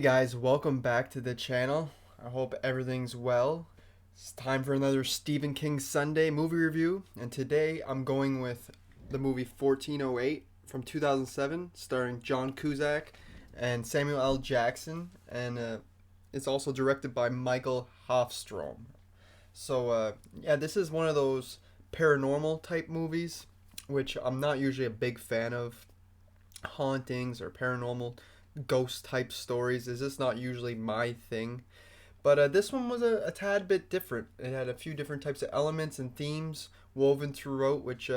Hey guys, welcome back to the channel. I hope everything's well. It's time for another Stephen King Sunday movie review, and today I'm going with the movie 1408 from 2007, starring John Cusack and Samuel L. Jackson, and it's also directed by Michael Hofstrom. Yeah, this is one of those paranormal type movies, which I'm not usually a big fan of. Hauntings or paranormal ghost type stories is just not usually my thing. But this one was a tad bit different. It had a few different types of elements and themes woven throughout, which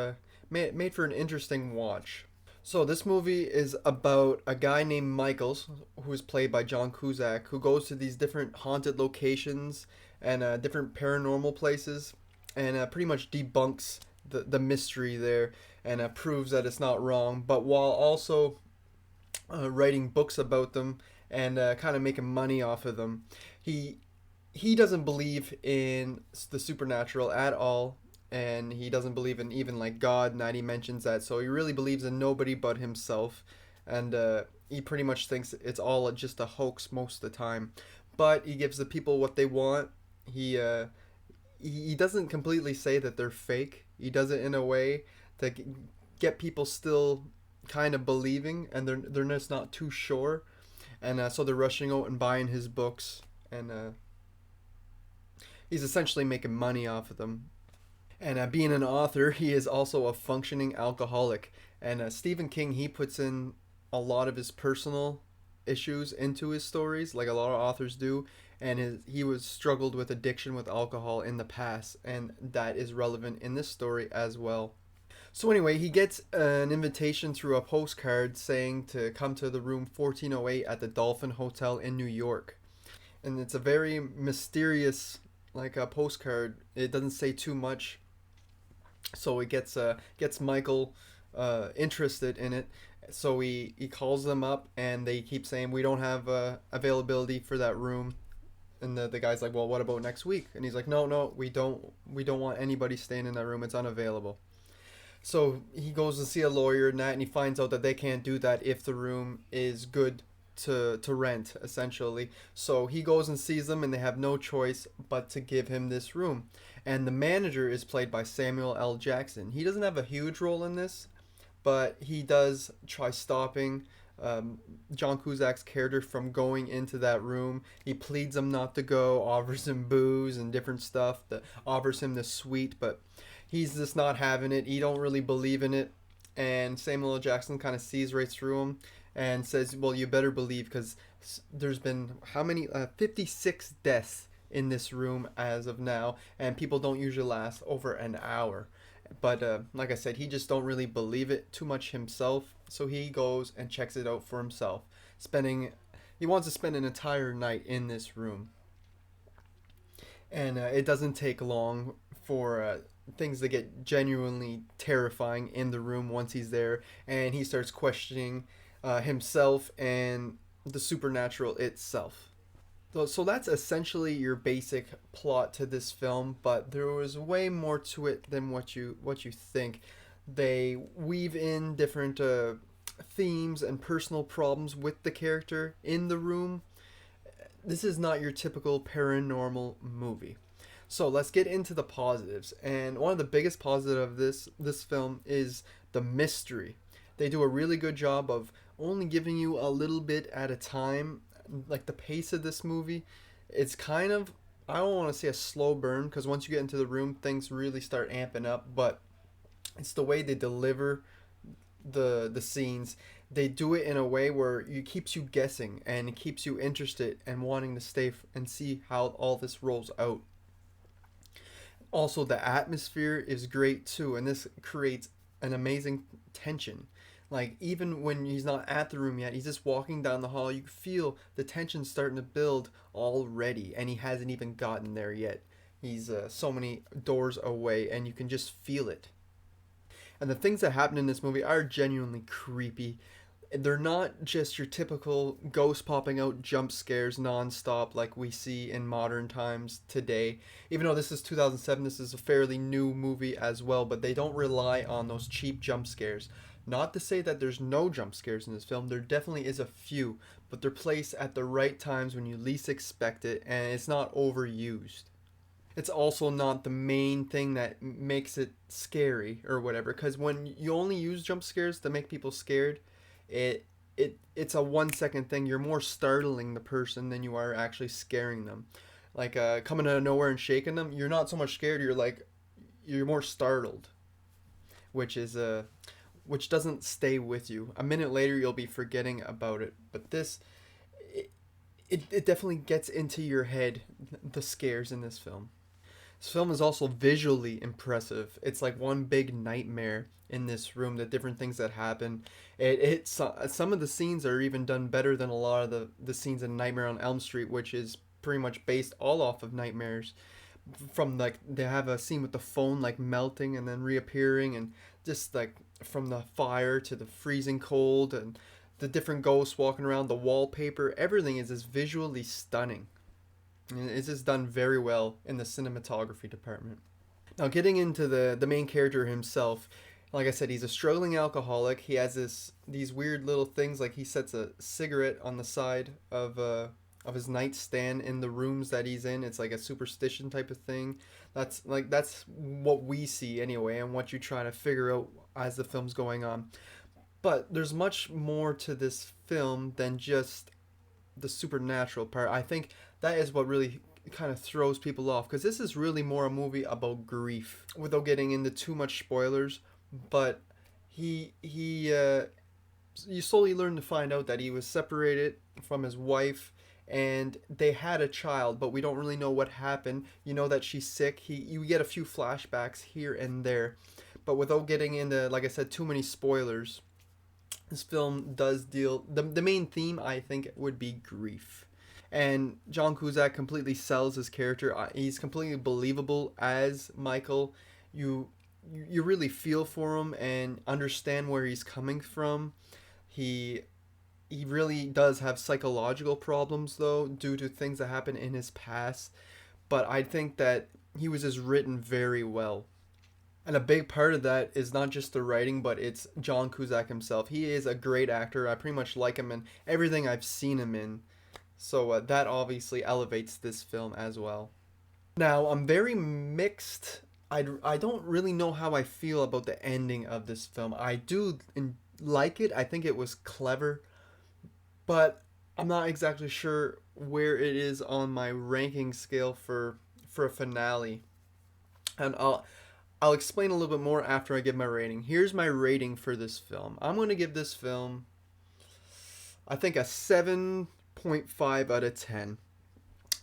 made for an interesting watch. So this movie is about a guy named Michaels, who is played by John Cusack, who goes to these different haunted locations and different paranormal places, and pretty much debunks the mystery there and proves that it's not wrong. But while also writing books about them and kind of making money off of them, he he doesn't believe in the supernatural at all, and he doesn't believe in even like God. Not he mentions that, so he really believes in nobody but himself, and he pretty much thinks it's all just a hoax most of the time. But he gives the people what they want. He doesn't completely say that they're fake. He does it in a way to get people still kind of believing, and they're just not too sure, and so they're rushing out and buying his books, and he's essentially making money off of them. And being an author, he is also a functioning alcoholic. And Stephen King, he puts in a lot of his personal issues into his stories, like a lot of authors do. And he was struggled with addiction with alcohol in the past, and that is relevant in this story as well. So anyway, he gets an invitation through a postcard saying to come to the room 1408 at the Dolphin Hotel in New York. And it's a very mysterious like a postcard. It doesn't say too much, so it gets Michael interested in it. So he calls them up, and they keep saying we don't have availability for that room. And the guy's like, well, what about next week? And he's like, no, we don't want anybody staying in that room. It's unavailable. So he goes to see a lawyer and that, and he finds out that they can't do that if the room is good to rent, essentially. So he goes and sees them, and they have no choice but to give him this room. And the manager is played by Samuel L. Jackson. He doesn't have a huge role in this, but he does try stopping John Cusack's character from going into that room. He pleads him not to go, offers him booze and different stuff, that offers him the suite, but he's just not having it. He don't really believe in it, and Samuel L. Jackson kind of sees right through him and says, "Well, you better believe, because there's been how many 56 deaths in this room as of now, and people don't usually last over an hour." But like I said, he just don't really believe it too much himself, so he goes and checks it out for himself. He wants to spend an entire night in this room, and it doesn't take long for things to get genuinely terrifying in the room once he's there, and he starts questioning himself and the supernatural itself. So that's essentially your basic plot to this film, but there was way more to it than what you think. They weave in different themes and personal problems with the character in the room. This is not your typical paranormal movie. So let's get into the positives. And one of the biggest positives of this film is the mystery. They do a really good job of only giving you a little bit at a time. Like the pace of this movie, it's kind of, I don't want to say a slow burn, because once you get into the room, things really start amping up. But it's the way they deliver the scenes. They do it in a way where it keeps you guessing, and it keeps you interested and wanting to stay and see how all this rolls out. Also, the atmosphere is great too, and this creates an amazing tension. Like, even when he's not at the room yet, he's just walking down the hall, you feel the tension starting to build already, and he hasn't even gotten there yet. He's so many doors away, and you can just feel it. And the things that happen in this movie are genuinely creepy. They're not just your typical ghost popping out jump scares nonstop like we see in modern times today. Even though this is 2007, this is a fairly new movie as well, but they don't rely on those cheap jump scares. Not to say that there's no jump scares in this film, there definitely is a few, but they're placed at the right times when you least expect it, and it's not overused. It's also not the main thing that makes it scary or whatever, because when you only use jump scares to make people scared, it it's a 1 second thing. You're more startling the person than you are actually scaring them. Like coming out of nowhere and shaking them, you're not so much scared, you're more startled, which is which doesn't stay with you. A minute later you'll be forgetting about it. But this, it definitely gets into your head, the scares in this film. This film is also visually impressive. It's like one big nightmare in this room. The different things that happen. Some of the scenes are even done better than a lot of the scenes in Nightmare on Elm Street, which is pretty much based all off of nightmares. From like they have a scene with the phone like melting and then reappearing, and just like from the fire to the freezing cold and the different ghosts walking around, the wallpaper, everything is just visually stunning. And it's just done very well in the cinematography department. Now, getting into the main character himself, like I said, he's a struggling alcoholic. He has these weird little things, like he sets a cigarette on the side of his nightstand in the rooms that he's in. It's like a superstition type of thing. That's what we see anyway, and what you try to figure out as the film's going on. But there's much more to this film than just the supernatural part. I think that is what really kind of throws people off, because this is really more a movie about grief, without getting into too much spoilers. But you slowly learn to find out that he was separated from his wife, and they had a child, but we don't really know what happened. You know that she's sick. You get a few flashbacks here and there, but without getting into, like I said, too many spoilers. This film does deal, the main theme I think would be grief, and John Cusack completely sells his character. He's completely believable as Michael. You really feel for him and understand where he's coming from. He he really does have psychological problems though, due to things that happen in his past, but I think that he was just written very well. And a big part of that is not just the writing, but it's John Cusack himself. He is a great actor. I pretty much like him in everything I've seen him in. So that obviously elevates this film as well. Now, I'm very mixed. I don't really know how I feel about the ending of this film. I do like it. I think it was clever, but I'm not exactly sure where it is on my ranking scale for a finale. And I'll explain a little bit more after I give my rating. Here's my rating for this film. I'm going to give this film, I think, a 7.5 out of 10.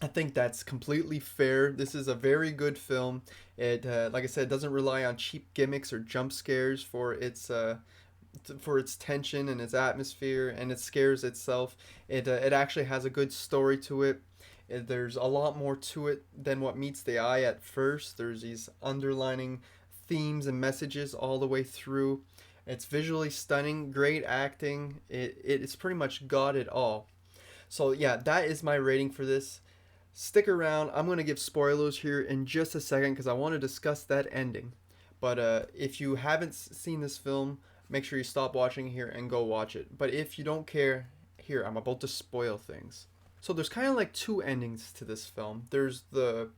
I think that's completely fair. This is a very good film. It, like I said, doesn't rely on cheap gimmicks or jump scares for its tension and its atmosphere and its scares itself. It actually has a good story to it. There's a lot more to it than what meets the eye at first. There's these underlining themes and messages all the way through. It's visually stunning, great acting. It's pretty much got it all. So yeah, that is my rating for this. Stick around. I'm going to give spoilers here in just a second because I want to discuss that ending. But if you haven't seen this film, make sure you stop watching here and go watch it. But if you don't care, here, I'm about to spoil things. So there's kind of like two endings to this film. There's the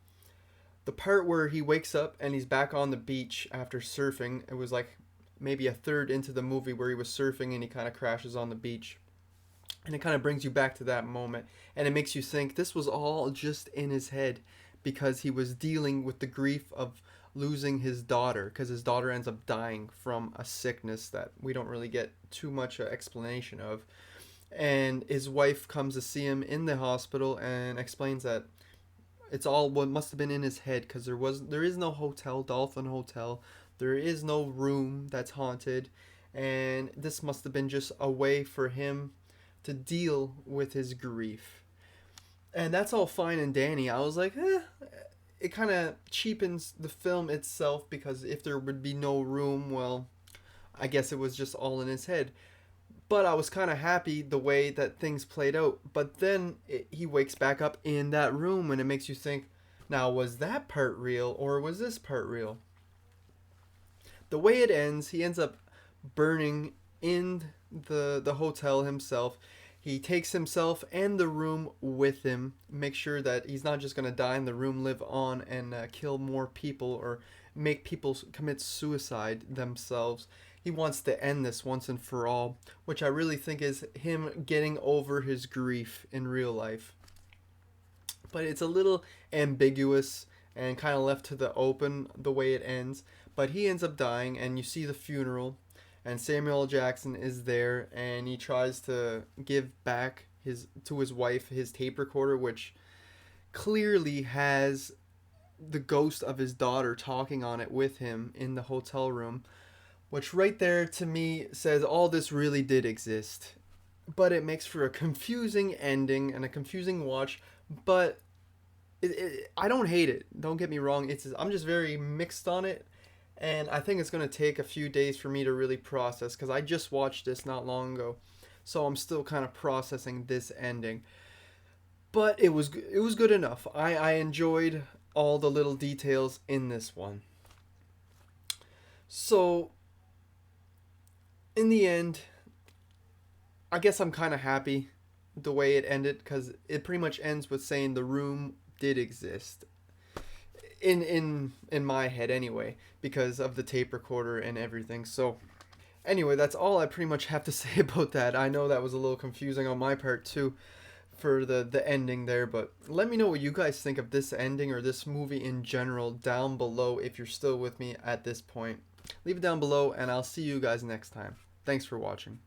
part where he wakes up and he's back on the beach after surfing. It was like maybe a third into the movie where he was surfing and he kind of crashes on the beach. And it kind of brings you back to that moment. And it makes you think this was all just in his head because he was dealing with the grief of losing his daughter, because his daughter ends up dying from a sickness that we don't really get too much explanation of. And his wife comes to see him in the hospital and explains that it's all what must have been in his head, because there is no hotel, Dolphin Hotel. There is no room that's haunted, and this must have been just a way for him to deal with his grief. And that's all fine and dandy. I was like, it kind of cheapens the film itself, because if there would be no room, well, I guess it was just all in his head. But I was kind of happy the way that things played out. But then he wakes back up in that room, and it makes you think, now, was that part real or was this part real? The way it ends, he ends up burning in the hotel himself. He takes himself and the room with him. Make sure that he's not just gonna die in the room, live on, and kill more people or make people commit suicide themselves. He wants to end this once and for all, which I really think is him getting over his grief in real life. But it's a little ambiguous and kind of left to the open the way it ends. But he ends up dying, and you see the funeral, and Samuel L. Jackson is there, and he tries to give back his wife his tape recorder, which clearly has the ghost of his daughter talking on it with him in the hotel room, which right there to me says all this really did exist. But it makes for a confusing ending and a confusing watch, but I don't hate it. Don't get me wrong. I'm just very mixed on it, and I think it's going to take a few days for me to really process because I just watched this not long ago, so I'm still kind of processing this ending. But it was good enough. I enjoyed all the little details in this one. So in the end, I guess I'm kind of happy the way it ended because it pretty much ends with saying the room did exist in my head anyway because of the tape recorder and everything. So anyway, that's all I pretty much have to say about that. I know that was a little confusing on my part too for the ending there, but let me know what you guys think of this ending or this movie in general down below if you're still with me at this point. Leave it down below and I'll see you guys next time. Thanks for watching.